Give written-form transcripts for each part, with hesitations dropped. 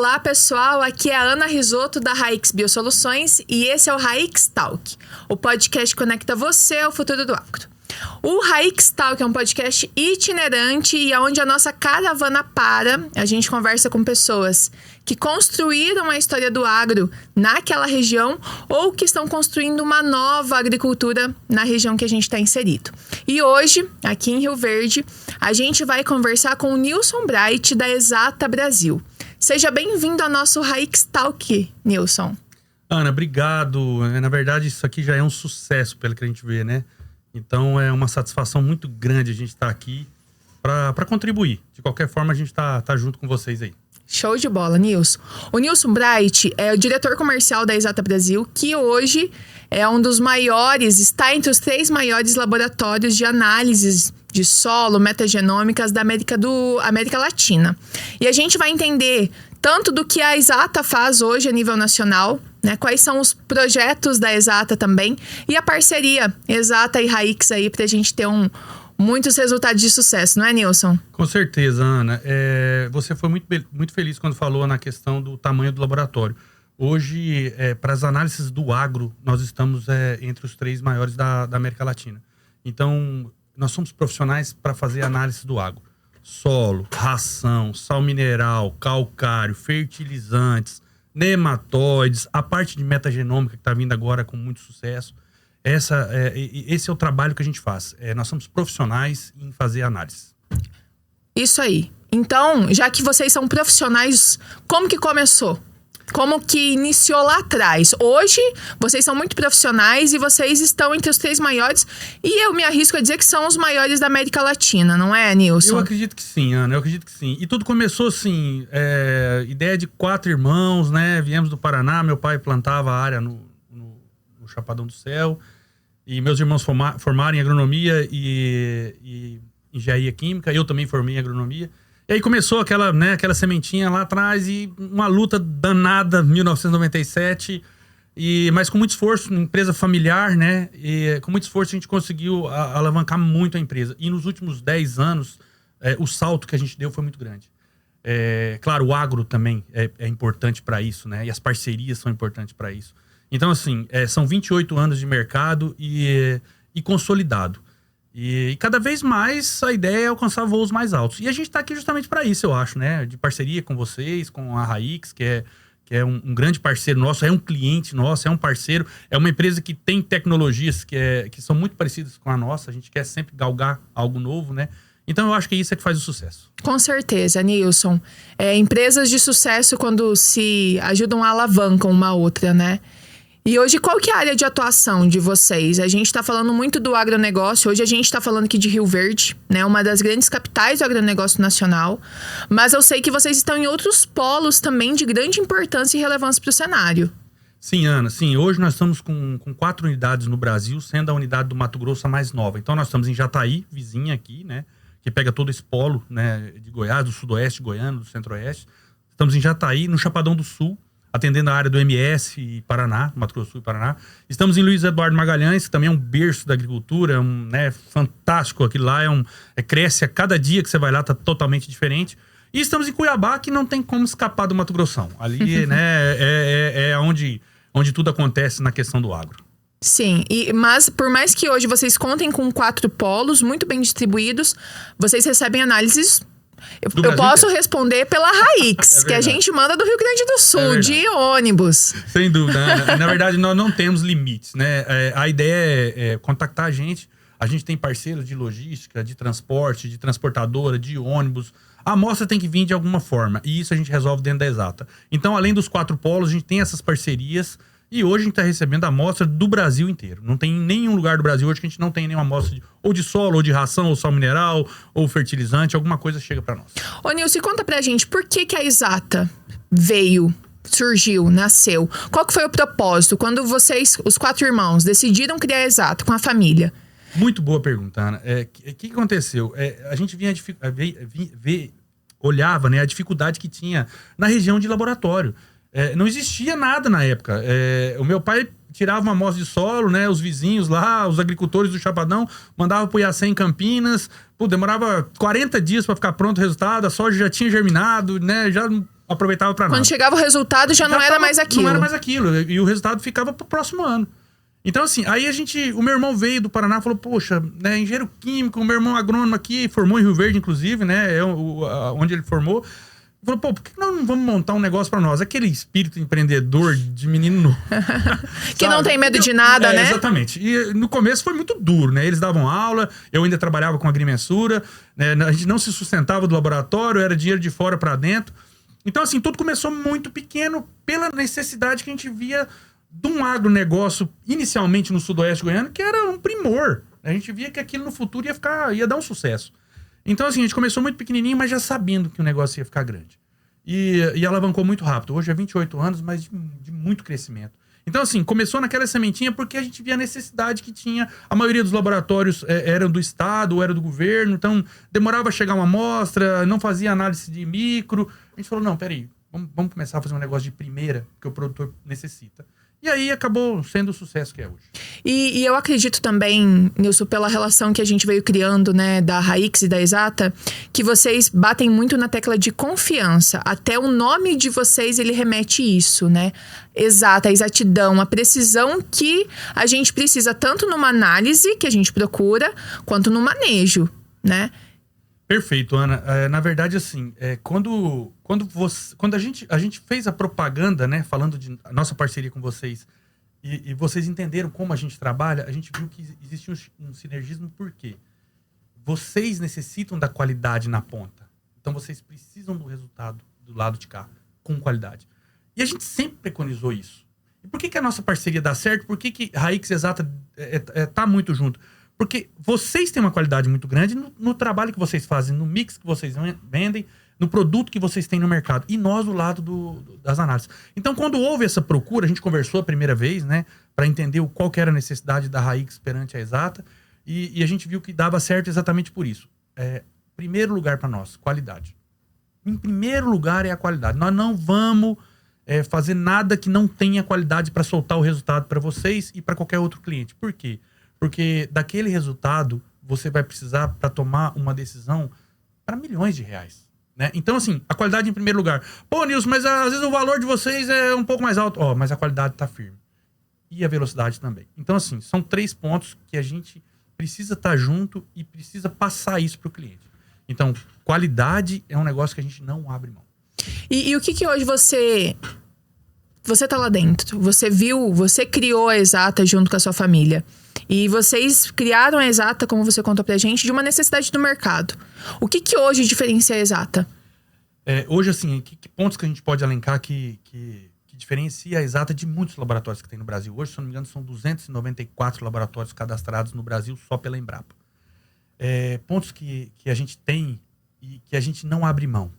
Olá, pessoal. Aqui é a Ana Risotto da Raix Biosoluções e esse é o Raix Talk, o podcast que conecta você ao futuro do agro. O Raix Talk é um podcast itinerante e é onde a nossa caravana para. A gente conversa com pessoas que construíram a história do agro naquela região ou que estão construindo uma nova agricultura na região que a gente está inserido. E hoje, aqui em Rio Verde, a gente vai conversar com o Nilson Bright, da Exata Brasil. Seja bem-vindo ao nosso Raix Talk, Nilson. Ana, obrigado. Na verdade, isso aqui já é um sucesso, pelo que a gente vê, né? Então, é uma satisfação muito grande a gente estar aqui para contribuir. De qualquer forma, a gente está junto com vocês aí. Show de bola, Nilson. O Nilson Bright é o diretor comercial da Exata Brasil, que hoje é um dos maiores, está entre os 3 maiores laboratórios de análises de solo, metagenômicas da América Latina. E a gente vai entender tanto do que a Exata faz hoje a nível nacional, né? Quais são os projetos da Exata também e a parceria Exata e Raix aí pra gente ter muitos resultados de sucesso, não é, Nilson? Com certeza, Ana. Você foi muito feliz quando falou na questão do tamanho do laboratório. Hoje, para as análises do agro, nós estamos entre os 3 maiores da América Latina. Então, nós somos profissionais para fazer análise do agro. Solo, ração, sal mineral, calcário, fertilizantes, nematóides, a parte de metagenômica que está vindo agora com muito sucesso. Esse é o trabalho que a gente faz. Nós somos profissionais em fazer análise. Isso aí. Então, já que vocês são profissionais, como que começou? Como que iniciou lá atrás? Hoje, vocês são muito profissionais e vocês estão entre os 3 maiores. E eu me arrisco a dizer que são os maiores da América Latina, não é, Nilson? Eu acredito que sim, Ana. Eu acredito que sim. E tudo começou assim, ideia de 4 irmãos, né? Viemos do Paraná, meu pai plantava a área no Chapadão do Céu. E meus irmãos formaram em agronomia e engenharia química. Eu também formei em agronomia. E aí começou aquela sementinha lá atrás e uma luta danada, 1997. Mas com muito esforço, uma empresa familiar, né? E com muito esforço a gente conseguiu alavancar muito a empresa. E nos últimos 10 anos, o salto que a gente deu foi muito grande. Claro, o agro também é importante para isso, né? E as parcerias são importantes para isso. Então, assim, são 28 anos de mercado e consolidado. E cada vez mais a ideia é alcançar voos mais altos. E a gente está aqui justamente para isso, eu acho, né? De parceria com vocês, com a Raix, que é um grande parceiro nosso, é um cliente nosso, é um parceiro, é uma empresa que tem tecnologias que são muito parecidas com a nossa. A gente quer sempre galgar algo novo, né? Então eu acho que isso é que faz o sucesso. Com certeza, Nilson. Empresas de sucesso, quando se ajudam, alavancam uma outra, né? E hoje, qual que é a área de atuação de vocês? A gente está falando muito do agronegócio. Hoje a gente está falando aqui de Rio Verde, né? Uma das grandes capitais do agronegócio nacional. Mas eu sei que vocês estão em outros polos também de grande importância e relevância para o cenário. Sim, Ana. Sim, hoje nós estamos com 4 unidades no Brasil, sendo a unidade do Mato Grosso a mais nova. Então nós estamos em Jataí, vizinha aqui, né? Que pega todo esse polo, né? De Goiás, do sudoeste goiano, do centro-oeste. Estamos em Jataí, no Chapadão do Sul, atendendo a área do MS e Paraná, Mato Grosso do Sul e Paraná. Estamos em Luiz Eduardo Magalhães, que também é um berço da agricultura, fantástico aquilo lá, cresce a cada dia que você vai lá, tá totalmente diferente. E estamos em Cuiabá, que não tem como escapar do Mato Grossão. Ali, né, é onde tudo acontece na questão do agro. Sim, mas por mais que hoje vocês contem com 4 polos muito bem distribuídos, vocês recebem análises. Eu posso responder pela Raix, que a gente manda do Rio Grande do Sul, de ônibus. Sem dúvida. Na verdade, nós não temos limites, né? A ideia é contactar a gente. A gente tem parceiros de logística, de transporte, de transportadora, de ônibus. A amostra tem que vir de alguma forma. E isso a gente resolve dentro da Exata. Então, além dos 4 polos, a gente tem essas parcerias. E hoje a gente está recebendo a amostra do Brasil inteiro. Não tem nenhum lugar do Brasil hoje que a gente não tem nenhuma amostra ou de solo, ou de ração, ou sal mineral, ou fertilizante. Alguma coisa chega para nós. Ô, Nilson, conta pra gente, por que a Exata surgiu, nasceu? Qual que foi o propósito quando vocês, os 4 irmãos, decidiram criar a Exata com a família? Muito boa pergunta, Ana. O que aconteceu? A gente olhava, né, a dificuldade que tinha na região de laboratório. Não existia nada na época. O meu pai tirava uma amostra de solo, né? Os vizinhos lá, os agricultores do Chapadão, mandava pro Iacé em Campinas. Demorava 40 dias para ficar pronto o resultado, a soja já tinha germinado, né? Já aproveitava para nada. Quando chegava o resultado, já não era mais aquilo. Não era mais aquilo. E o resultado ficava pro próximo ano. Então, assim, aí o meu irmão veio do Paraná e falou, poxa, né, engenheiro químico, o meu irmão agrônomo aqui, formou em Rio Verde, inclusive, né, onde ele formou. Falou, pô, por que nós não vamos montar um negócio pra nós? Aquele espírito empreendedor de menino novo. Que não tem medo de nada, né? Exatamente. E no começo foi muito duro, né? Eles davam aula, eu ainda trabalhava com agrimensura, né? A gente não se sustentava do laboratório, era dinheiro de fora pra dentro. Então, assim, tudo começou muito pequeno pela necessidade que a gente via de um agronegócio, inicialmente no sudoeste goiano, que era um primor. A gente via que aquilo no futuro ia dar um sucesso. Então, assim, a gente começou muito pequenininho, mas já sabendo que o negócio ia ficar grande. E alavancou muito rápido. Hoje é 28 anos, mas de muito crescimento. Então, assim, começou naquela sementinha porque a gente via a necessidade que tinha. A maioria dos laboratórios eram do estado ou era do governo, então demorava a chegar uma amostra, não fazia análise de micro. A gente falou, não, peraí, vamos começar a fazer um negócio de primeira que o produtor necessita. E aí acabou sendo o sucesso que é hoje. E eu acredito também, Nilson, pela relação que a gente veio criando, né, da Haix e da Exata, que vocês batem muito na tecla de confiança. Até o nome de vocês, ele remete isso, né? Exata, a exatidão, a precisão que a gente precisa tanto numa análise que a gente procura, quanto no manejo, né? Perfeito, Ana. Na verdade, assim, quando a gente fez a propaganda, né, falando de nossa parceria com vocês, e vocês entenderam como a gente trabalha, a gente viu que existe um sinergismo, por quê? Vocês necessitam da qualidade na ponta. Então, vocês precisam do resultado do lado de cá, com qualidade. E a gente sempre preconizou isso. E por que a nossa parceria dá certo? Por que Haix e Exata tá muito junto? Porque vocês têm uma qualidade muito grande no trabalho que vocês fazem, no mix que vocês vendem, no produto que vocês têm no mercado. E nós do lado das análises. Então, quando houve essa procura, a gente conversou a primeira vez, né? Para entender qual que era a necessidade da Haix perante a Exata. E a gente viu que dava certo exatamente por isso. Primeiro lugar para nós, qualidade. Em primeiro lugar é a qualidade. Nós não vamos fazer nada que não tenha qualidade para soltar o resultado para vocês e para qualquer outro cliente. Por quê? Porque daquele resultado, você vai precisar para tomar uma decisão para milhões de reais. Né? Então, assim, a qualidade em primeiro lugar. Pô, Nilson, mas às vezes o valor de vocês é um pouco mais alto. Mas a qualidade está firme. E a velocidade também. Então, assim, são 3 pontos que a gente precisa estar junto e precisa passar isso para o cliente. Então, qualidade é um negócio que a gente não abre mão. E o que hoje você tá lá dentro? Você viu, você criou a Exata junto com a sua família. E vocês criaram a Exata, como você contou pra gente, de uma necessidade do mercado. O que hoje diferencia a Exata? Hoje, assim, que pontos que a gente pode elencar que diferencia a Exata de muitos laboratórios que tem no Brasil? Hoje, se não me engano, são 294 laboratórios cadastrados no Brasil só pela Embrapa. Pontos que a gente tem e que a gente não abre mão.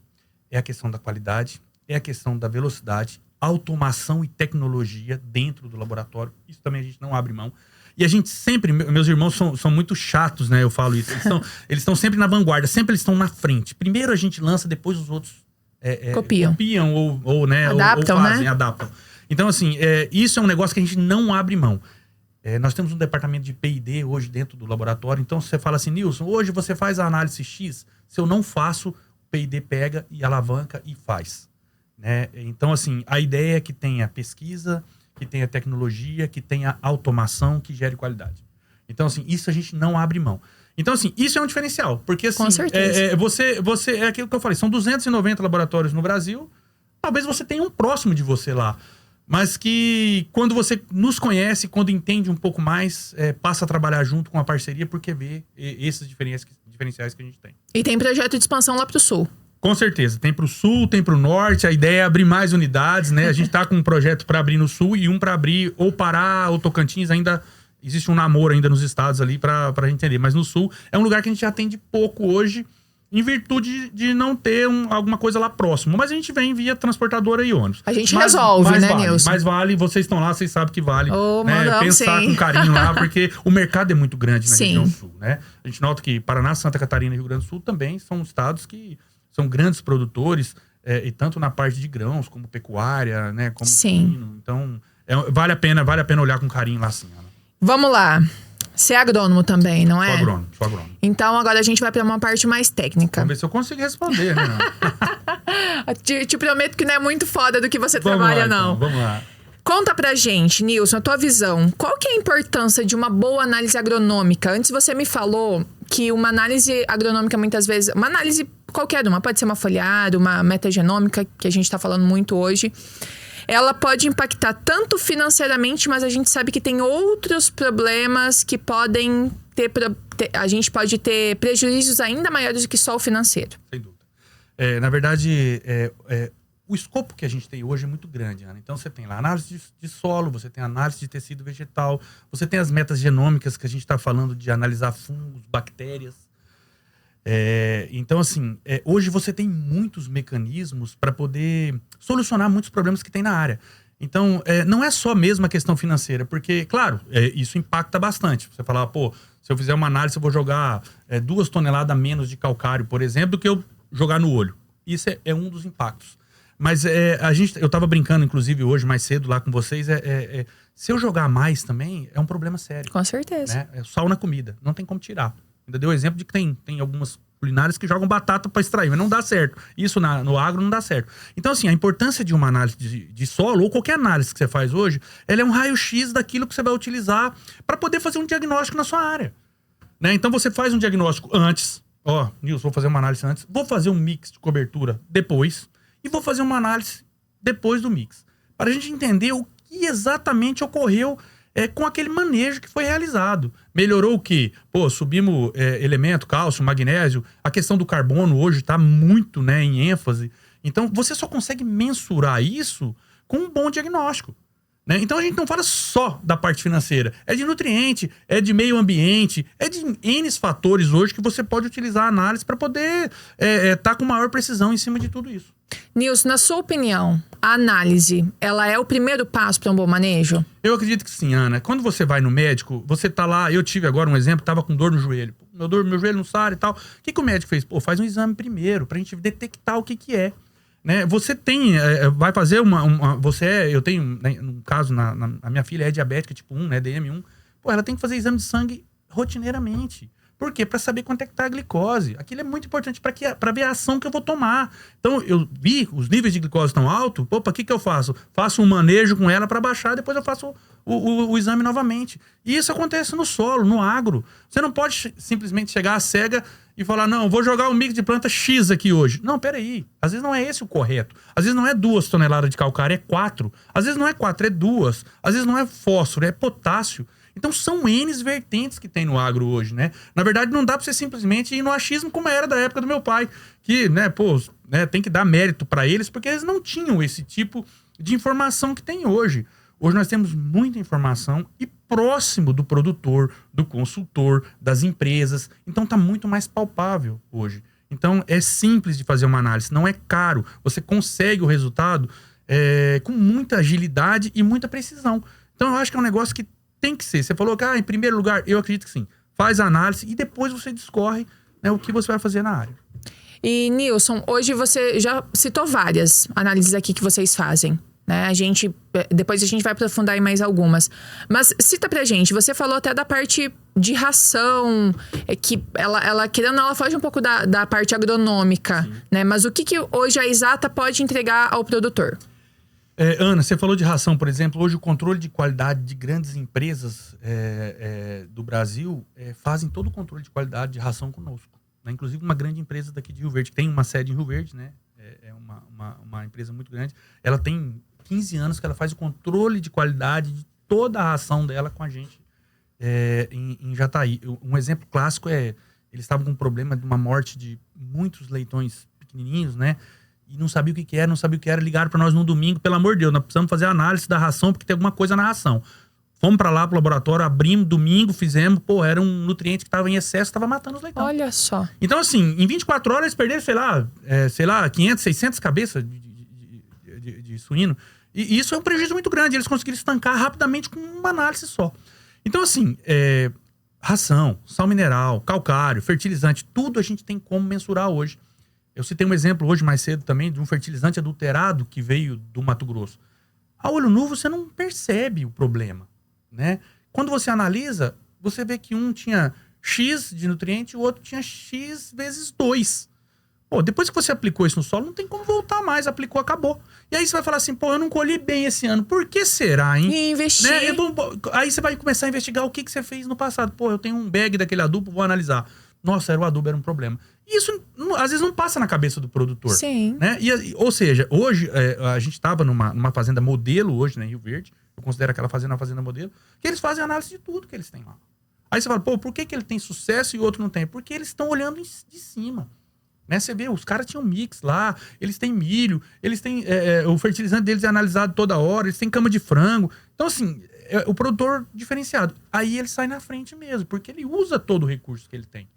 É a questão da qualidade, é a questão da velocidade, automação e tecnologia dentro do laboratório. Isso também a gente não abre mão. E a gente sempre, meus irmãos são muito chatos, né? Eu falo isso. Eles estão sempre na vanguarda, sempre eles estão na frente. Primeiro a gente lança, depois os outros copiam ou né, adaptam, ou fazem, né? Adaptam. Então, assim, isso é um negócio que a gente não abre mão. Nós temos um departamento de P&D hoje dentro do laboratório. Então, você fala assim, Nilson, hoje você faz a análise X. Se eu não faço, o P&D pega e alavanca e faz. Né? Então, assim, a ideia é que tenha pesquisa, que tenha tecnologia, que tenha automação, que gere qualidade. Então, assim, isso a gente não abre mão. Então, assim, isso é um diferencial. Porque, assim, com certeza. Você é aquilo que eu falei, são 290 laboratórios no Brasil, talvez você tenha um próximo de você lá. Mas que, quando você nos conhece, quando entende um pouco mais, passa a trabalhar junto com a parceria, porque vê esses diferenciais que a gente tem. E tem projeto de expansão lá pro Sul. Com certeza. Tem pro Sul, tem pro Norte. A ideia é abrir mais unidades, né? A gente tá com um projeto para abrir no Sul e um para abrir ou Pará ou Tocantins. Ainda existe um namoro ainda nos estados ali pra gente entender. Mas no Sul é um lugar que a gente atende pouco hoje, em virtude de não ter alguma coisa lá próximo. Mas a gente vem via transportadora e ônibus. A gente resolve, né, Nilson? Mas vale, vocês estão lá, vocês sabem que vale. Mandamos, pensar sim. com carinho lá, porque o mercado é muito grande na sim. região sul, né? A gente nota que Paraná, Santa Catarina e Rio Grande do Sul também são estados que são grandes produtores, e tanto na parte de grãos, como pecuária, né? Como sim. Então, vale a pena olhar com carinho lá, sim, Ana. Vamos lá. Você é agrônomo também, não é? Sou agrônomo. Então, agora a gente vai para uma parte mais técnica. Vamos ver se eu consigo responder, né? Te prometo que não é muito foda do que você trabalha, lá, não. Então, vamos lá. Conta pra gente, Nilson, a tua visão. Qual que é a importância de uma boa análise agronômica? Antes você me falou que uma análise agronômica, muitas vezes... Uma análise qualquer uma, pode ser uma foliar, uma metagenômica, que a gente tá falando muito hoje. Ela pode impactar tanto financeiramente, mas a gente sabe que tem outros problemas que podem ter... A gente pode ter prejuízos ainda maiores do que só o financeiro. Sem dúvida. Na verdade, o escopo que a gente tem hoje é muito grande, Ana. Então, você tem lá análise de solo, você tem análise de tecido vegetal, você tem as metas genômicas que a gente está falando de analisar fungos, bactérias. Então, assim, hoje você tem muitos mecanismos para poder solucionar muitos problemas que tem na área. Então, não é só mesmo a questão financeira, porque, claro, isso impacta bastante. Você falar, pô, se eu fizer uma análise, eu vou jogar 2 toneladas a menos de calcário, por exemplo, do que eu jogar no olho. Isso é um dos impactos. Mas eu tava brincando, inclusive, hoje, mais cedo lá com vocês, se eu jogar mais também, é um problema sério. Com certeza. Né? É sal na comida, não tem como tirar. Ainda deu o exemplo de que tem algumas culinárias que jogam batata para extrair, mas não dá certo. Isso no agro não dá certo. Então, assim, a importância de uma análise de solo, ou qualquer análise que você faz hoje, ela é um raio-x daquilo que você vai utilizar para poder fazer um diagnóstico na sua área. Né? Então, você faz um diagnóstico antes. Nilson, vou fazer uma análise antes. Vou fazer um mix de cobertura depois. E vou fazer uma análise depois do mix. Para a gente entender o que exatamente ocorreu com aquele manejo que foi realizado. Melhorou o quê? Subimos elemento, cálcio, magnésio. A questão do carbono hoje está muito em ênfase. Então, você só consegue mensurar isso com um bom diagnóstico. Né? Então, a gente não fala só da parte financeira. É de nutriente, é de meio ambiente, é de N fatores hoje que você pode utilizar a análise para poder estar com maior precisão em cima de tudo isso. Nilson, na sua opinião, a análise, ela é o primeiro passo para um bom manejo? Eu acredito que sim, Ana. Quando você vai no médico, você tá lá, eu tive agora um exemplo, tava com dor no joelho. Meu joelho não sara e tal. O que o médico fez? Faz um exame primeiro, pra gente detectar o que é. Né? Você tem, vai fazer eu tenho, né, no caso, a minha filha é diabética tipo 1, né, DM1. Ela tem que fazer exame de sangue rotineiramente. Por quê? Para saber quanto é que tá a glicose. Aquilo é muito importante para ver a ação que eu vou tomar. Então, eu vi os níveis de glicose tão altos, o que eu faço? Faço um manejo com ela para baixar, depois eu faço o exame novamente. E isso acontece no solo, no agro. Você não pode simplesmente chegar à cega e falar, não, vou jogar um mix de planta X aqui hoje. Não, peraí. Às vezes não é esse o correto. Às vezes não é 2 toneladas de calcário, é 4. Às vezes não é 4, é 2. Às vezes não é fósforo, é potássio. Então são N vertentes que tem no agro hoje, né? Na verdade, não dá pra você simplesmente ir no achismo como era da época do meu pai. Que, tem que dar mérito pra eles, porque eles não tinham esse tipo de informação que tem hoje. Hoje nós temos muita informação e próximo do produtor, do consultor, das empresas. Então tá muito mais palpável hoje. Então é simples de fazer uma análise, não é caro. Você consegue o resultado com muita agilidade e muita precisão. Então eu acho que é um negócio que tem que ser. Você falou que, em primeiro lugar, eu acredito que sim. Faz a análise e depois você discorre o que você vai fazer na área. E, Nilson, hoje você já citou várias análises aqui que vocês fazem. Né? Depois a gente vai aprofundar em mais algumas. Mas cita pra gente, você falou até da parte de ração, que ela querendo, ela foge um pouco da parte agronômica. Né? Mas o que hoje a Exata pode entregar ao produtor? Ana, você falou de ração, por exemplo. Hoje o controle de qualidade de grandes empresas do Brasil fazem todo o controle de qualidade de ração conosco. Né? Inclusive uma grande empresa daqui de Rio Verde, que tem uma sede em Rio Verde, né? É uma empresa muito grande. Ela tem 15 anos que ela faz o controle de qualidade de toda a ração dela com a gente em Jataí. Um exemplo clássico eles estavam com um problema de uma morte de muitos leitões pequenininhos, né? E não sabia o que era, ligaram para nós no domingo, pelo amor de Deus, nós precisamos fazer a análise da ração, porque tem alguma coisa na ração. Fomos para lá pro laboratório, abrimos, domingo, fizemos, era um nutriente que estava em excesso, estava matando os leitões. Olha só. Então, assim, em 24 horas eles perderam, sei lá, 500, 600 cabeças de suíno. E isso é um prejuízo muito grande, eles conseguiram estancar rapidamente com uma análise só. Então, assim, ração, sal mineral, calcário, fertilizante, tudo a gente tem como mensurar hoje. Eu citei um exemplo hoje mais cedo também de um fertilizante adulterado que veio do Mato Grosso. A olho nu você não percebe o problema, né? Quando você analisa, você vê que um tinha X de nutriente e o outro tinha X vezes 2. Pô, depois que você aplicou isso no solo, não tem como voltar mais. Aplicou, acabou. E aí você vai falar assim, pô, eu não colhi bem esse ano. Por que será, hein? E investir. Né? Aí você vai começar a investigar o que você fez no passado. Pô, eu tenho um bag daquele adubo, vou analisar. Nossa, o adubo era um problema. Isso, às vezes, não passa na cabeça do produtor. Sim. Né? Ou seja, hoje, a gente estava numa fazenda modelo hoje, né, em Rio Verde. Eu considero aquela fazenda uma fazenda modelo. Que eles fazem análise de tudo que eles têm lá. Aí você fala, pô, por que ele tem sucesso e o outro não tem? Porque eles estão olhando de cima. Né? Você vê, os caras tinham mix lá, eles têm milho, eles têm o fertilizante deles é analisado toda hora, eles têm cama de frango. Então, assim, o produtor diferenciado. Aí ele sai na frente mesmo, porque ele usa todo o recurso que ele tem.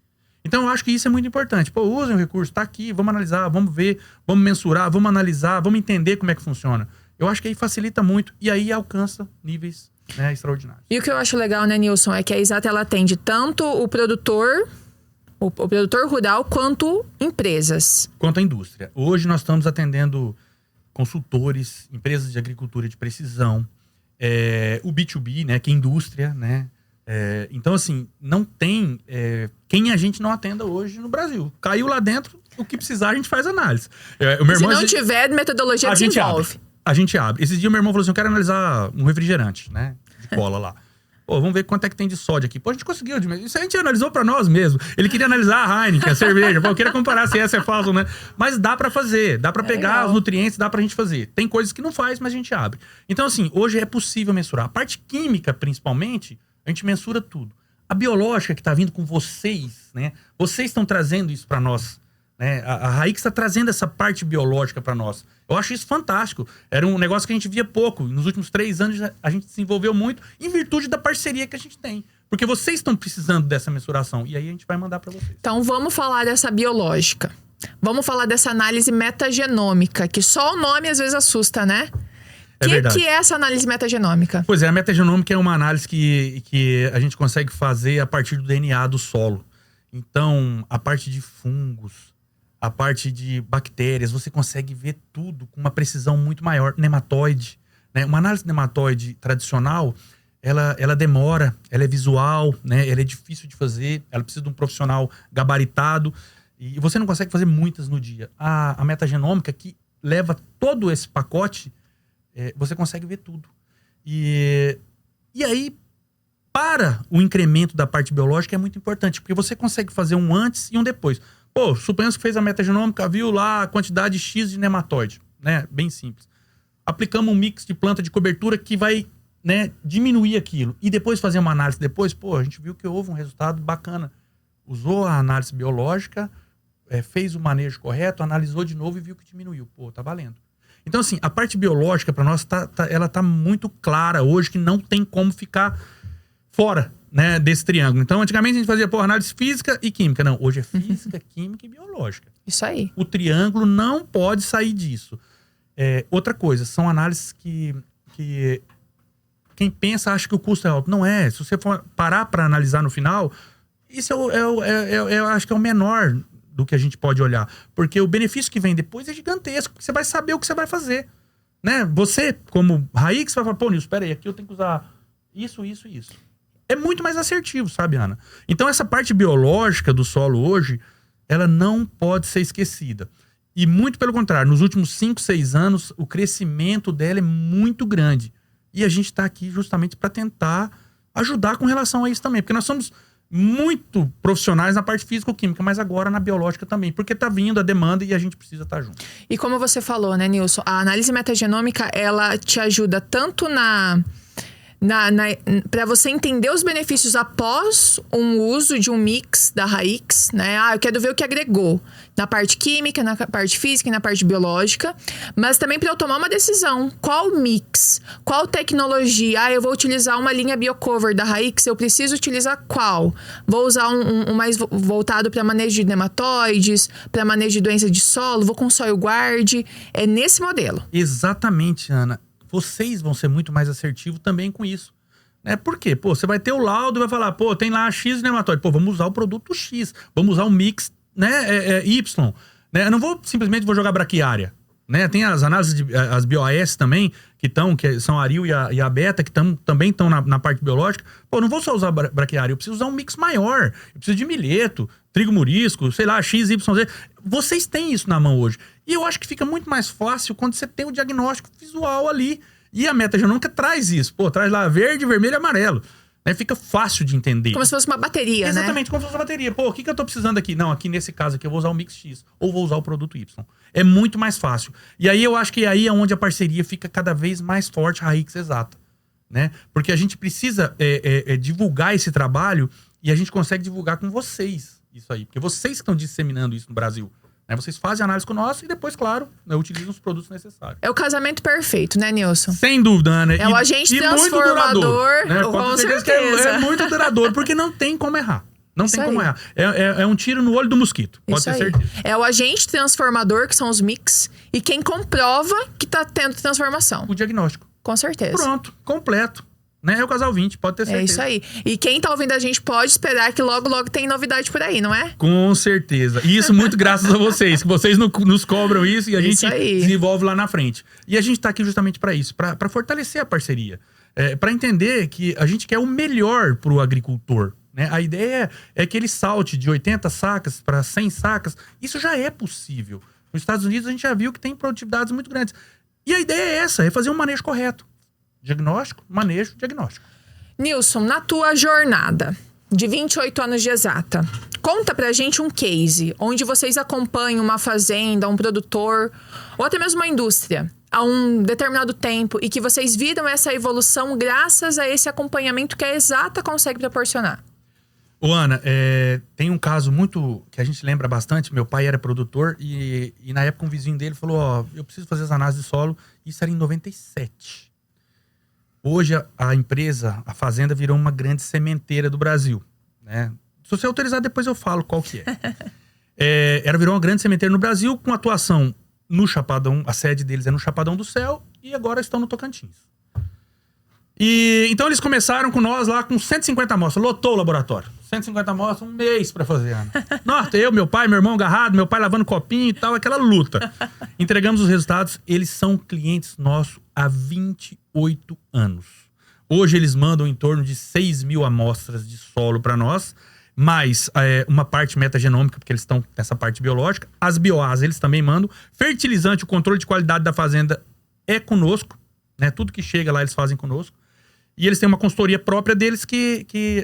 Então, eu acho que isso é muito importante. Pô, usem o recurso, tá aqui, vamos analisar, vamos ver, vamos mensurar, vamos analisar, vamos entender como é que funciona. Eu acho que aí facilita muito e aí alcança níveis, né, extraordinários. E o que eu acho legal, né, Nilson, é que a Exata ela atende tanto o produtor rural quanto empresas. Quanto à indústria. Hoje nós estamos atendendo consultores, empresas de agricultura de precisão, o B2B, né, que é indústria, né? Então, assim, não tem quem a gente não atenda hoje no Brasil. Caiu lá dentro, o que precisar a gente faz análise. Se não tiver metodologia, desenvolve. A gente abre. Esse dia meu irmão falou assim, eu quero analisar um refrigerante, né? De cola lá. Pô, vamos ver quanto é que tem de sódio aqui. Pô, a gente conseguiu. Isso a gente analisou pra nós mesmo. Ele queria analisar a Heineken, a cerveja. Pô, eu queria comparar se essa é falsa, né? Mas dá pra fazer. Dá pra pegar legal. Os nutrientes, dá pra gente fazer. Tem coisas que não faz, mas a gente abre. Então, assim, hoje é possível mensurar. A parte química, principalmente, a gente mensura tudo. A biológica que tá vindo com vocês, né? Vocês estão trazendo isso pra nós. Né? A Haix está trazendo essa parte biológica para nós. Eu acho isso fantástico. Era um negócio que a gente via pouco. Nos últimos 3 anos a gente desenvolveu muito em virtude da parceria que a gente tem. Porque vocês estão precisando dessa mensuração. E aí a gente vai mandar para vocês. Então vamos falar dessa biológica. Vamos falar dessa análise metagenômica, que só o nome às vezes assusta, né? O que é essa análise metagenômica? Pois é, a metagenômica é uma análise que a gente consegue fazer a partir do DNA do solo. Então, a parte de fungos, a parte de bactérias, você consegue ver tudo com uma precisão muito maior. Nematóide, né? Uma análise de nematóide tradicional, ela demora, ela é visual, né? Ela é difícil de fazer, ela precisa de um profissional gabaritado e você não consegue fazer muitas no dia. A metagenômica, que leva todo esse pacote, você consegue ver tudo. E aí, para o incremento da parte biológica é muito importante, porque você consegue fazer um antes e um depois. Pô, suponhamos que fez a metagenômica, viu lá a quantidade X de nematóide, né? Bem simples. Aplicamos um mix de planta de cobertura que vai, né, diminuir aquilo. E depois fazer uma análise depois, pô, a gente viu que houve um resultado bacana. Usou a análise biológica, fez o manejo correto, analisou de novo e viu que diminuiu. Pô, tá valendo. Então, assim, a parte biológica para nós, ela tá muito clara hoje que não tem como ficar fora, né, desse triângulo. Então, antigamente a gente fazia, análise física e química. Não, hoje é física, química e biológica. Isso aí. O triângulo não pode sair disso. Outra coisa, são análises que quem pensa acha que o custo é alto. Não é. Se você for parar para analisar no final, isso eu acho que é o menor do que a gente pode olhar. Porque o benefício que vem depois é gigantesco. Porque você vai saber o que você vai fazer. Né? Você, como Haix, vai falar, pô, Nilson, espera aí, aqui eu tenho que usar isso, isso e isso. É muito mais assertivo, sabe, Ana? Então, essa parte biológica do solo hoje, ela não pode ser esquecida. E muito pelo contrário, nos últimos 5, 6 anos, o crescimento dela é muito grande. E a gente está aqui justamente para tentar ajudar com relação a isso também. Porque nós somos muito profissionais na parte físico-química, mas agora na biológica também. Porque está vindo a demanda e a gente precisa estar junto. E como você falou, né, Nilson? A análise metagenômica, ela te ajuda tanto para você entender os benefícios após um uso de um mix da Haix, né? Eu quero ver o que agregou na parte química, na parte física e na parte biológica, mas também para eu tomar uma decisão. Qual mix? Qual tecnologia? Eu vou utilizar uma linha BioCover da Haix, eu preciso utilizar qual? Vou usar um mais voltado para manejo de nematóides, para manejo de doença de solo, vou com Soil Guard. É nesse modelo. Exatamente, Ana. Vocês vão ser muito mais assertivos também com isso. Por quê? Pô, você vai ter o laudo e vai falar, pô, tem lá X de nematóide. Pô, vamos usar o produto X. Vamos usar o mix, né, Y. Né? Eu não simplesmente vou jogar braquiária. Né? Tem as análises, as BOS também, que são a Aril e a Beta, que também estão na parte biológica. Pô, não vou só usar braquiária, eu preciso usar um mix maior. Eu preciso de milheto, trigo murisco, sei lá, X, Y, Z. Vocês têm isso na mão hoje. E eu acho que fica muito mais fácil quando você tem o diagnóstico visual ali. E a metagenômica traz isso. Pô, traz lá verde, vermelho e amarelo. Né? Fica fácil de entender. Como se fosse uma bateria, né? Exatamente, como se fosse uma bateria. Pô, o que eu tô precisando aqui? Não, aqui nesse caso aqui eu vou usar o mix X. Ou vou usar o produto Y. É muito mais fácil. E aí eu acho que aí é onde a parceria fica cada vez mais forte, Raíx Exata. Né? Porque a gente precisa divulgar esse trabalho e a gente consegue divulgar com vocês isso aí. Porque vocês que estão disseminando isso no Brasil. Né? Vocês fazem análise com nós e depois, claro, né, utilizam os produtos necessários. É o casamento perfeito, né, Nilson? Sem dúvida, Ana. É o agente transformador, né? com certeza. É muito duradouro, porque não tem como errar. Não tem como errar. É um tiro no olho do mosquito, pode ter certeza. É o agente transformador, que são os mix, e quem comprova que tá tendo transformação. O diagnóstico. Com certeza. Pronto, completo. Né? É o Casal 20, pode ter certeza. É isso aí. E quem tá ouvindo a gente pode esperar que logo, logo tem novidade por aí, não é? Com certeza. E isso muito graças a vocês, que vocês nos cobram isso e a gente desenvolve lá na frente. E a gente tá aqui justamente para isso, para fortalecer a parceria. Para entender que a gente quer o melhor pro agricultor. Né? A ideia é que ele salte de 80 sacas para 100 sacas. Isso já é possível. Nos Estados Unidos a gente já viu que tem produtividades muito grandes. E a ideia é essa, é fazer um manejo correto. Diagnóstico, manejo, diagnóstico. Nilson, na tua jornada de 28 anos de exata, conta pra gente um case onde vocês acompanham uma fazenda, um produtor, ou até mesmo uma indústria, há um determinado tempo, e que vocês viram essa evolução graças a esse acompanhamento que a Exata consegue proporcionar. Ô, Ana, tem um caso muito que a gente lembra bastante. Meu pai era produtor e na época um vizinho dele falou, ó, eu preciso fazer as análises de solo. Isso era em 97. Hoje a empresa, a fazenda, virou uma grande sementeira do Brasil. Né? Se você autorizar, depois eu falo qual que é. Virou uma grande sementeira no Brasil, com atuação no Chapadão. A sede deles é no Chapadão do Céu e agora estão no Tocantins. E então eles começaram com nós lá com 150 amostras. Lotou o laboratório. 150 amostras, um mês pra fazer, Ana. Nossa, eu, meu pai, meu irmão agarrado, meu pai lavando copinho e tal, aquela luta. Entregamos os resultados. Eles são clientes nossos há 28 anos. Hoje eles mandam em torno de 6 mil amostras de solo para nós, mais uma parte metagenômica, porque eles estão nessa parte biológica. As bioas eles também mandam. Fertilizante, o controle de qualidade da fazenda é conosco. Né? Tudo que chega lá eles fazem conosco. E eles têm uma consultoria própria deles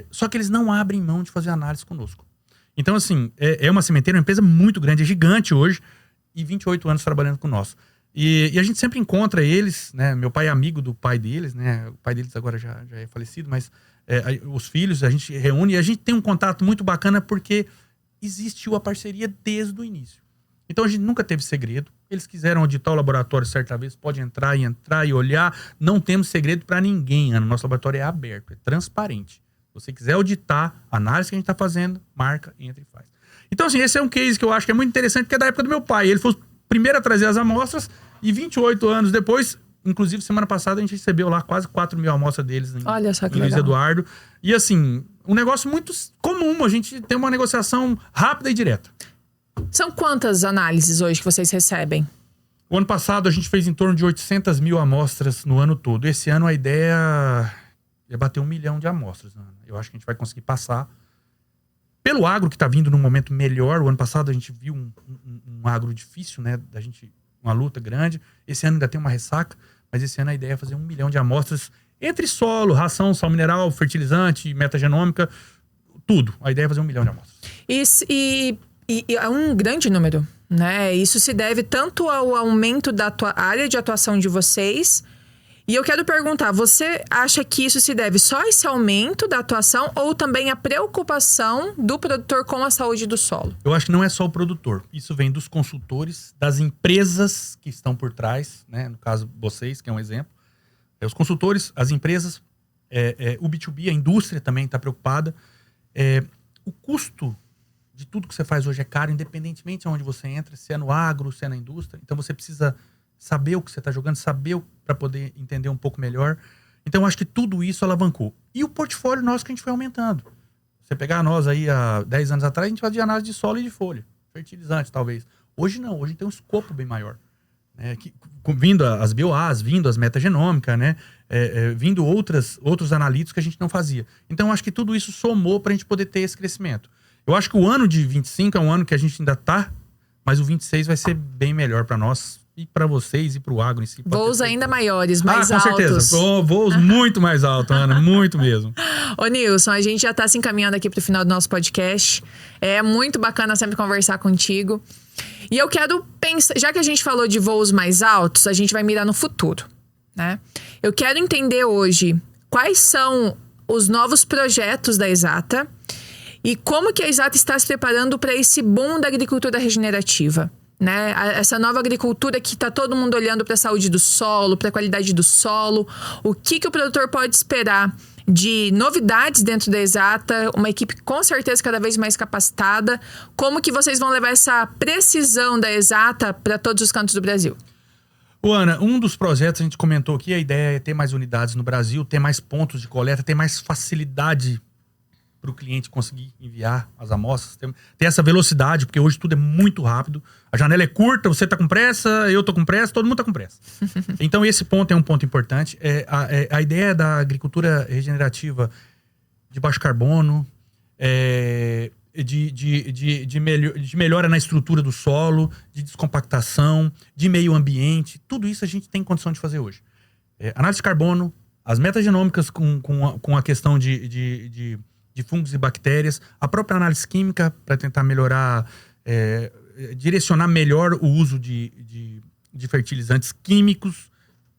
só que eles não abrem mão de fazer análise conosco. Então, assim, é uma sementeira, uma empresa muito grande, é gigante hoje, e 28 anos trabalhando com nós. E a gente sempre encontra eles, né? Meu pai é amigo do pai deles, né? O pai deles agora já é falecido, mas os filhos a gente reúne e a gente tem um contato muito bacana porque existiu a parceria desde o início. Então a gente nunca teve segredo. Eles quiseram auditar o laboratório certa vez, pode entrar e olhar. Não temos segredo para ninguém, Ana. Nosso laboratório é aberto, é transparente. Se você quiser auditar a análise que a gente está fazendo, marca, entra e faz. Então, assim, esse é um case que eu acho que é muito interessante, porque é da época do meu pai. Ele foi o primeiro a trazer as amostras e 28 anos depois, inclusive semana passada, a gente recebeu lá quase 4 mil amostras deles em Luiz Eduardo. E assim, um negócio muito comum, a gente tem uma negociação rápida e direta. São quantas análises hoje que vocês recebem? O ano passado a gente fez em torno de 800 mil amostras no ano todo. Esse ano a ideia é bater 1 milhão de amostras. Né? Eu acho que a gente vai conseguir passar. Pelo agro que está vindo num momento melhor, o ano passado a gente viu um agro difícil, né? Da gente, uma luta grande. Esse ano ainda tem uma ressaca, mas esse ano a ideia é fazer 1 milhão de amostras entre solo, ração, sal mineral, fertilizante, metagenômica, tudo. A ideia é fazer 1 milhão de amostras. E é um grande número, né? Isso se deve tanto ao aumento da área de atuação de vocês. E eu quero perguntar, você acha que isso se deve só a esse aumento da atuação ou também a preocupação do produtor com a saúde do solo? Eu acho que não é só o produtor. Isso vem dos consultores, das empresas que estão por trás, né? No caso, vocês, que é um exemplo. Os consultores, as empresas, o B2B, a indústria também está preocupada. O custo de tudo que você faz hoje é caro, independentemente de onde você entra, se é no agro, se é na indústria. Então você precisa saber o que você está jogando, saber para poder entender um pouco melhor. Então eu acho que tudo isso alavancou. E o portfólio nosso que a gente foi aumentando. Você pegar nós aí há 10 anos atrás, a gente fazia análise de solo e de folha. Fertilizante, talvez. Hoje não, hoje tem um escopo bem maior. né? Vindo as BioAs, vindo as metagenômicas, né? Vindo outros analíticos que a gente não fazia. Então, eu acho que tudo isso somou para a gente poder ter esse crescimento. Eu acho que o ano de 25 é um ano que a gente ainda tá, mas o 26 vai ser bem melhor para nós e para vocês e para o agro em si. Voos ainda maiores, mais com altos. certeza. Voos muito mais altos, Ana, muito mesmo. Ô Nilson, a gente já tá se encaminhando aqui pro final do nosso podcast. É muito bacana sempre conversar contigo. E eu quero pensar, já que a gente falou de voos mais altos, a gente vai mirar no futuro, né? Eu quero entender hoje quais são os novos projetos da Exata e como que a Exata está se preparando para esse boom da agricultura regenerativa, né? Essa nova agricultura que está todo mundo olhando para a saúde do solo, para a qualidade do solo. O que o produtor pode esperar de novidades dentro da Exata, uma equipe com certeza cada vez mais capacitada. Como que vocês vão levar essa precisão da Exata para todos os cantos do Brasil? Ana, um dos projetos, a gente comentou aqui, a ideia é ter mais unidades no Brasil, ter mais pontos de coleta, ter mais facilidade para o cliente conseguir enviar as amostras, ter essa velocidade, porque hoje tudo é muito rápido. A janela é curta, você tá com pressa, eu tô com pressa, todo mundo tá com pressa. Então esse ponto é um ponto importante. A ideia da agricultura regenerativa de baixo carbono, de melhora na estrutura do solo, de descompactação, de meio ambiente, tudo isso a gente tem condição de fazer hoje. Análise de carbono, as metagenômicas com a questão de fungos e bactérias, a própria análise química para tentar melhorar, direcionar melhor o uso de fertilizantes químicos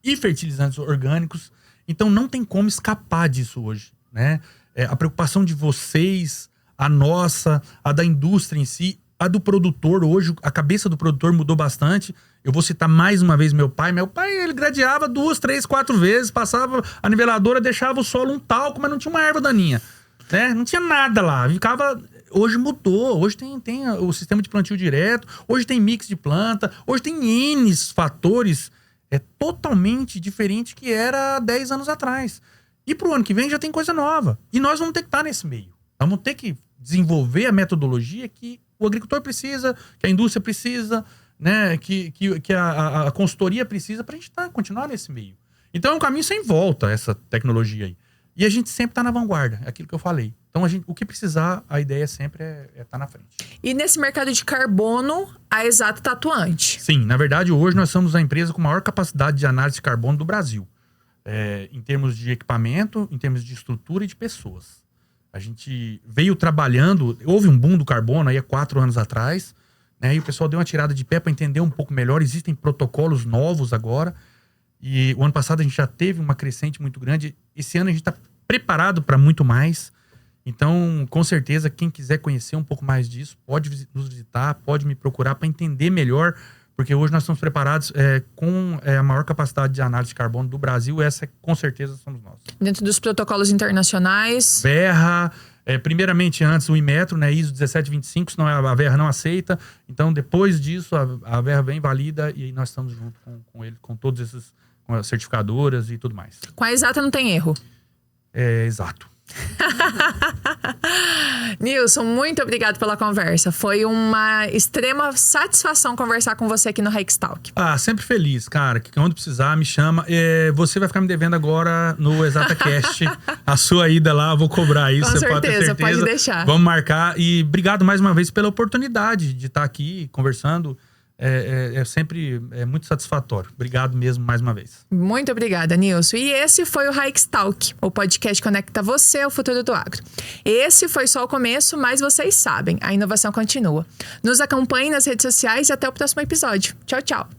e fertilizantes orgânicos. Então não tem como escapar disso hoje, né? A preocupação de vocês, a nossa, a da indústria em si, a do produtor hoje, a cabeça do produtor mudou bastante. Eu vou citar mais uma vez meu pai. Meu pai, ele gradeava 2, 3, 4 vezes, passava a niveladora, deixava o solo um talco, mas não tinha uma erva daninha, né? Não tinha nada lá, ficava... Hoje mudou, hoje tem o sistema de plantio direto, hoje tem mix de planta, hoje tem N fatores totalmente diferente que era 10 anos atrás. E pro ano que vem já tem coisa nova. E nós vamos ter que estar nesse meio. Vamos ter que desenvolver a metodologia que o agricultor precisa, que a indústria precisa, né? Que a consultoria precisa para a gente continuar nesse meio. Então é um caminho sem volta essa tecnologia aí. E a gente sempre está na vanguarda, é aquilo que eu falei. Então, o que precisar, a ideia sempre é estar na frente. E nesse mercado de carbono, a Exata está atuante? Sim, na verdade, hoje nós somos a empresa com maior capacidade de análise de carbono do Brasil. Em termos de equipamento, em termos de estrutura e de pessoas. A gente veio trabalhando, houve um boom do carbono aí há 4 anos atrás, né? E o pessoal deu uma tirada de pé para entender um pouco melhor. Existem protocolos novos agora. E o ano passado a gente já teve uma crescente muito grande. Esse ano a gente está preparado para muito mais. Então, com certeza, quem quiser conhecer um pouco mais disso, pode nos visitar, pode me procurar para entender melhor. Porque hoje nós estamos preparados com a maior capacidade de análise de carbono do Brasil. Essa, com certeza, somos nós. Dentro dos protocolos internacionais? Verra, primeiramente antes o Inmetro, né, ISO 1725, senão a Verra não aceita. Então, depois disso, a Verra vem valida e aí nós estamos junto com ele, com todos esses, com as certificadoras e tudo mais. Com a Exata não tem erro? Exato. Nilson, muito obrigado pela conversa. Foi uma extrema satisfação conversar com você aqui no Hikes Talk. Sempre feliz, cara. Que quando precisar, me chama. Você vai ficar me devendo agora no ExataCast a sua ida lá, eu vou cobrar isso. Com você pode ter certeza. Pode deixar. Vamos marcar. E obrigado mais uma vez pela oportunidade de estar aqui conversando. Sempre muito satisfatório. Obrigado mesmo mais uma vez. Muito obrigada, Nilson. E esse foi o Hikes Talk, o podcast que conecta você ao futuro do agro. Esse foi só o começo, mas vocês sabem, a inovação continua. Nos acompanhe nas redes sociais e até o próximo episódio. Tchau, tchau.